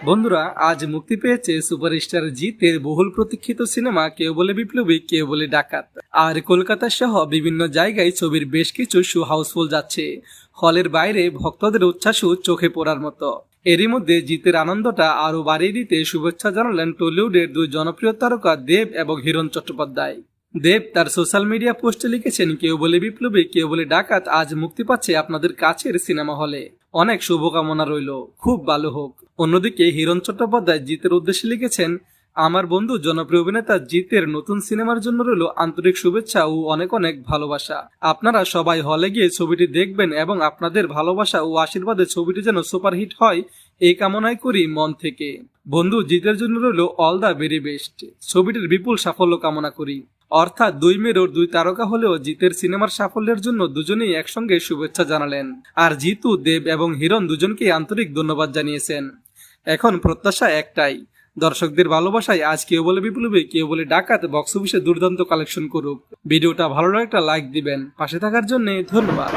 বন্ধুরা, আজ মুক্তি পেয়েছে সুপারস্টার জিতের বহুল প্রতীক্ষিত সিনেমা কেউ বলে বিপ্লবী কেউ বলে ডাকাত। আর কলকাতা সহ বিভিন্ন জায়গায় ছবির বেশ কিছু শো হাউসফুল যাচ্ছে। হলের বাইরে ভক্তদের উচ্ছ্বাসও চোখে পড়ার মতো। এরই মধ্যে জিতের আনন্দটা আরো বাড়িয়ে দিতে শুভেচ্ছা জানালেন টলিউডের দুই জনপ্রিয় তারকা দেব এবং হিরণ চট্টোপাধ্যায়। দেব তার সোশ্যাল মিডিয়া পোস্টে লিখেছেন, কেউ বলে বিপ্লবী কেউ বলে ডাকাত আজ মুক্তি পাচ্ছে আপনাদের কাছের সিনেমা হলে। অনেক শুভকামনা রইল, খুব ভালো হোক। অন্যদিকে হিরণ চট্টোপাধ্যায় জিতের উদ্দেশ্যে লিখেছেন, আমার বন্ধু জনপ্রিয় অভিনেতা জিতের নতুন সিনেমার জন্য রইল আন্তরিক শুভেচ্ছা ও অনেক অনেক ভালোবাসা। আপনারা সবাই হলে গিয়ে ছবিটি দেখবেন এবং আপনাদের ভালোবাসা ও আশীর্বাদে ছবিটি যেন সুপারহিট হয় এই কামনাই করি মন থেকে। বন্ধু জিতের জন্য রইল অল দ্য ভেরি বেস্ট। ছবিটির বিপুল সাফল্য কামনা করি। অর্থাৎ দুই মেরুর দুই তারকা হলেও জিতের সিনেমার সাফল্যের জন্য দুজনেই একসঙ্গে শুভেচ্ছা জানালেন। আর জিতু, দেব এবং হিরণ দুজনকে আন্তরিক ধন্যবাদ জানিয়েছেন। এখন প্রত্যাশা একটাই, দর্শকদের ভালোবাসায় আজ কেউ বলে বিপ্লবী কেউ বলে ডাকাত বক্স অফিসে দুর্দান্ত কালেকশন করুক। ভিডিওটা ভালো লাগলে একটা লাইক দিবেন। পাশে থাকার জন্য ধন্যবাদ।